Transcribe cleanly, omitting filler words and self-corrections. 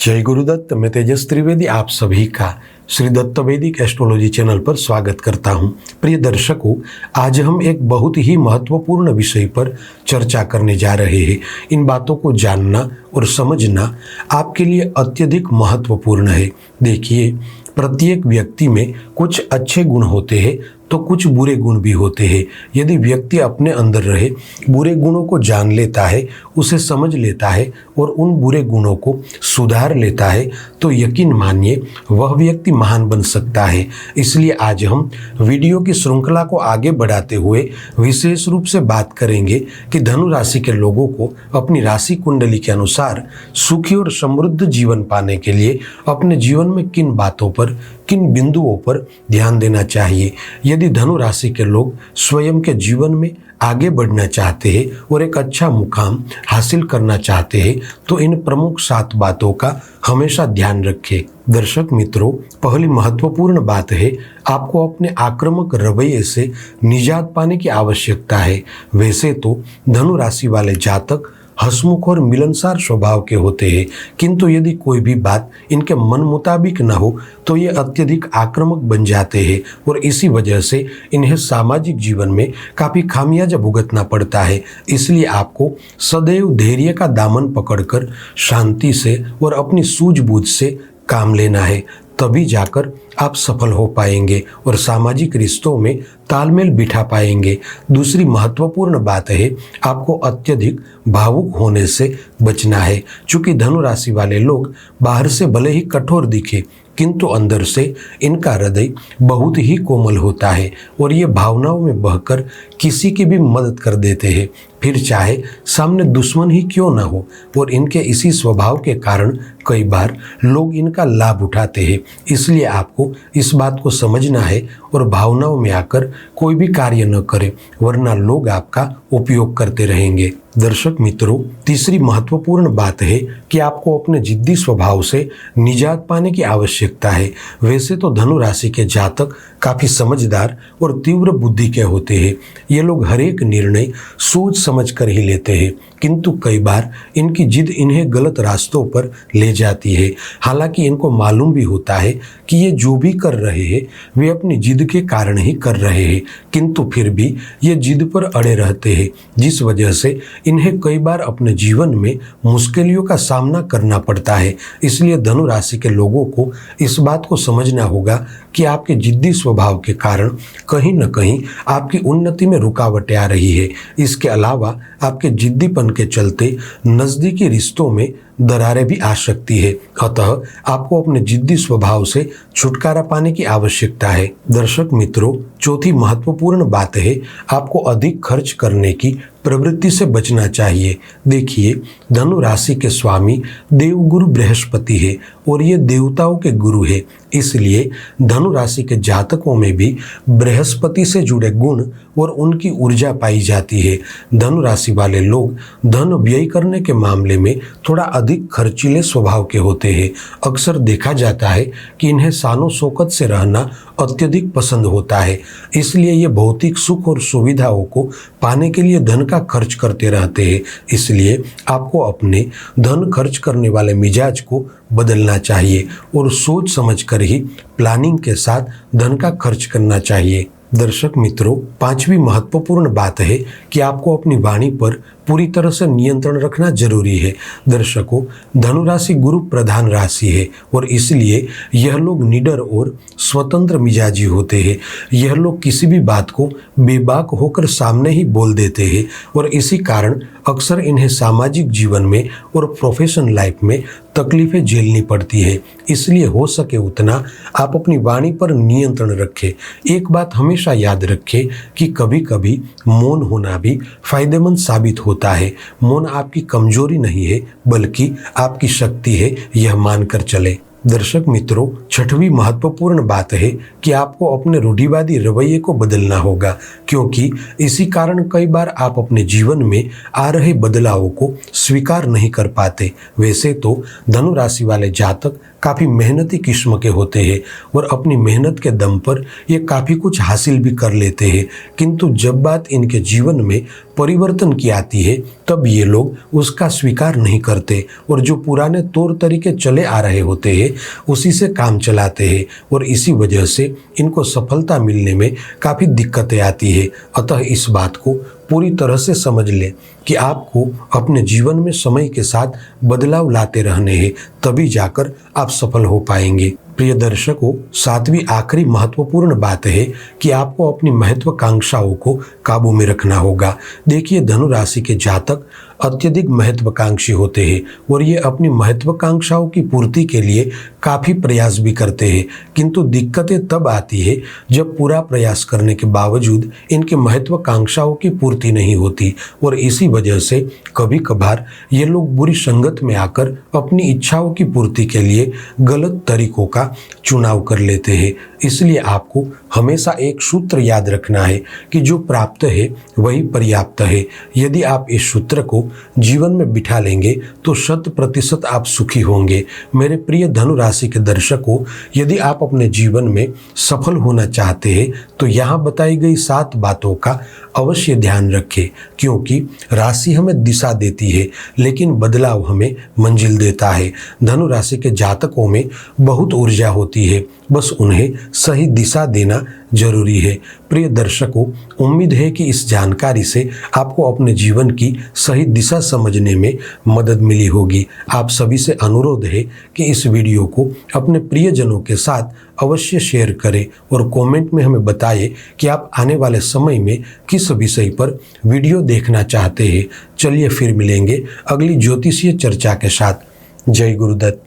जय गुरुदत्त। मैं तेजस त्रिवेदी आप सभी का श्री दत्त वैदिक एस्ट्रोलॉजी चैनल पर स्वागत करता हूं। प्रिय दर्शकों, आज हम एक बहुत ही महत्वपूर्ण विषय पर चर्चा करने जा रहे हैं। इन बातों को जानना और समझना आपके लिए अत्यधिक महत्वपूर्ण है। देखिए, प्रत्येक व्यक्ति में कुछ अच्छे गुण होते हैं तो कुछ बुरे गुण भी होते हैं। यदि व्यक्ति अपने अंदर रहे बुरे गुणों को जान लेता है, उसे समझ लेता है और उन बुरे गुणों को सुधार लेता है तो यकीन मानिए वह व्यक्ति महान बन सकता है। इसलिए आज हम वीडियो की श्रृंखला को आगे बढ़ाते हुए विशेष रूप से बात करेंगे कि धनु राशि के लोगों को अपनी राशि कुंडली के अनुसार सुखी और समृद्ध जीवन पाने के लिए अपने जीवन में किन बातों पर, किन बिंदुओं पर ध्यान देना चाहिए। यदि धनु राशि के लोग स्वयं के जीवन में आगे बढ़ना चाहते हैं और एक अच्छा मुकाम हासिल करना चाहते हैं तो इन प्रमुख 7 बातों का हमेशा ध्यान रखें। दर्शक मित्रों, पहली महत्वपूर्ण बात है, आपको अपने आक्रामक रवैये से निजात पाने की आवश्यकता है। वैसे तो धनु राशि वाले जातक हंसमुख और मिलनसार स्वभाव के होते हैं, किंतु यदि कोई भी बात इनके मन मुताबिक न हो तो ये अत्यधिक आक्रामक बन जाते हैं और इसी वजह से इन्हें सामाजिक जीवन में काफ़ी खामियाजा भुगतना पड़ता है। इसलिए आपको सदैव धैर्य का दामन पकड़कर शांति से और अपनी सूझबूझ से काम लेना है, तभी जाकर आप सफल हो पाएंगे और सामाजिक रिश्तों में तालमेल बिठा पाएंगे। दूसरी महत्वपूर्ण बात है, आपको अत्यधिक भावुक होने से बचना है। चूंकि धनु राशि वाले लोग बाहर से भले ही कठोर दिखे किंतु अंदर से इनका हृदय बहुत ही कोमल होता है और ये भावनाओं में बहकर किसी की भी मदद कर देते हैं, फिर चाहे सामने दुश्मन ही क्यों ना हो। और इनके इसी स्वभाव के कारण कई बार लोग इनका लाभ उठाते हैं। इसलिए आपको इस बात को समझना है और भावनाओं में आकर कोई भी कार्य न करें, वरना लोग आपका उपयोग करते रहेंगे। दर्शक मित्रों, तीसरी महत्वपूर्ण बात है कि आपको अपने जिद्दी स्वभाव से निजात पाने की आवश्यकता है। वैसे तो धनु राशि के जातक काफ़ी समझदार और तीव्र बुद्धि के होते हैं। ये लोग हर एक निर्णय सोच समझ कर ही लेते हैं, किंतु कई बार इनकी जिद इन्हें गलत रास्तों पर ले जाती है। हालांकि इनको मालूम भी होता है कि ये जो भी कर रहे हैं वे अपनी जिद के कारण ही कर रहे हैं, किंतु फिर भी ये जिद पर अड़े रहते हैं, जिस वजह से इन्हें कई बार अपने जीवन में मुश्किलों का सामना करना पड़ता है। इसलिए धनु राशि के लोगों को इस बात को समझना होगा कि आपके जिद्दी स्वभाव के कारण कहीं न कहीं आपकी उन्नति में रुकावटें आ रही है। इसके अलावा आपके जिद्दीपन के चलते नज़दीकी रिश्तों में दरारें भी आ सकती है। अतः आपको अपने जिद्दी स्वभाव से छुटकारा पाने की आवश्यकता है। दर्शक मित्रों, चौथी महत्वपूर्ण बात है, आपको अधिक खर्च करने की प्रवृत्ति से बचना चाहिए। देखिए, धनु राशि के स्वामी देवगुरु बृहस्पति है और ये देवताओं के गुरु है। इसलिए धनु राशि के जातकों में भी बृहस्पति से जुड़े गुण और उनकी ऊर्जा पाई जाती है। धनु राशि वाले लोग धन व्यय करने के मामले में थोड़ा अधिक खर्चीले स्वभाव के होते हैं। अक्सर देखा जाता है कि इन्हें शानो शौकत से रहना अत्यधिक पसंद होता है। इसलिए ये भौतिक सुख और सुविधाओं को पाने के लिए धन का खर्च करते रहते हैं। इसलिए आपको अपने धन खर्च करने वाले मिजाज को बदलना चाहिए और सोच समझकर ही प्लानिंग के साथ धन का खर्च करना चाहिए। दर्शक मित्रों, पांचवी महत्वपूर्ण बात है कि आपको अपनी वाणी पर पूरी तरह से नियंत्रण रखना जरूरी है। दर्शकों, धनु राशि गुरु प्रधान राशि है और इसलिए यह लोग निडर और स्वतंत्र मिजाजी होते हैं। यह लोग किसी भी बात को बेबाक होकर सामने ही बोल देते हैं और इसी कारण अक्सर इन्हें सामाजिक जीवन में और प्रोफेशनल लाइफ में तकलीफें झेलनी पड़ती है। इसलिए हो सके उतना आप अपनी वाणी पर नियंत्रण रखें। एक बात हमेशा याद रखें कि कभी कभी मौन होना भी फायदेमंद साबित होता है। मौन आपकी कमजोरी नहीं है बल्कि आपकी शक्ति है, यह मानकर चले। दर्शक मित्रों, छठवीं महत्वपूर्ण बात है कि आपको अपने रूढ़िवादी रवैये को बदलना होगा, क्योंकि इसी कारण कई बार आप अपने जीवन में आ रहे बदलावों को स्वीकार नहीं कर पाते। वैसे तो धनु राशि वाले जातक काफ़ी मेहनती किस्म के होते हैं और अपनी मेहनत के दम पर ये काफ़ी कुछ हासिल भी कर लेते हैं, किंतु जब बात इनके जीवन में परिवर्तन की आती है तब ये लोग उसका स्वीकार नहीं करते और जो पुराने तौर तरीके चले आ रहे होते हैं उसी से काम चलाते हैं और इसी वजह से इनको सफलता मिलने में काफ़ी दिक्कतें आती है। अतः इस बात को पूरी तरह से समझ लें कि आपको अपने जीवन में समय के साथ बदलाव लाते रहने हैं, तभी जाकर आप सफल हो पाएंगे। प्रिय दर्शकों, सातवीं आखिरी महत्वपूर्ण बात है कि आपको अपनी महत्वाकांक्षाओं को काबू में रखना होगा। देखिए, धनु राशि के जातक अत्यधिक महत्वाकांक्षी होते हैं और ये अपनी महत्वाकांक्षाओं की पूर्ति के लिए काफ़ी प्रयास भी करते हैं, किंतु दिक्कतें तब आती है जब पूरा प्रयास करने के बावजूद इनकी महत्वाकांक्षाओं की पूर्ति नहीं होती और इसी वजह से कभी कभार ये लोग बुरी संगत में आकर अपनी इच्छाओं की पूर्ति के लिए गलत तरीकों का चुनाव कर लेते हैं। इसलिए आपको हमेशा एक सूत्र याद रखना है कि जो प्राप्त है वही पर्याप्त है। यदि आप इस सूत्र को जीवन में बिठा लेंगे तो 100% आप सुखी होंगे। मेरे प्रिय धनु राशि के दर्शकों, यदि आप अपने जीवन में सफल होना चाहते हैं तो यहाँ बताई गई 7 बातों का अवश्य ध्यान रखें, क्योंकि राशि हमें दिशा देती है लेकिन बदलाव हमें मंजिल देता है। धनु राशि के जातकों में बहुत ऊर्जा होती है, बस उन्हें सही दिशा देना जरूरी है। प्रिय दर्शकों, उम्मीद है कि इस जानकारी से आपको अपने जीवन की सही दिशा समझने में मदद मिली होगी। आप सभी से अनुरोध है कि इस वीडियो को अपने प्रियजनों के साथ अवश्य शेयर करें और कमेंट में हमें बताएं कि आप आने वाले समय में किस विषय पर वीडियो देखना चाहते हैं। चलिए फिर मिलेंगे अगली ज्योतिषीय चर्चा के साथ। जय गुरुदत्त।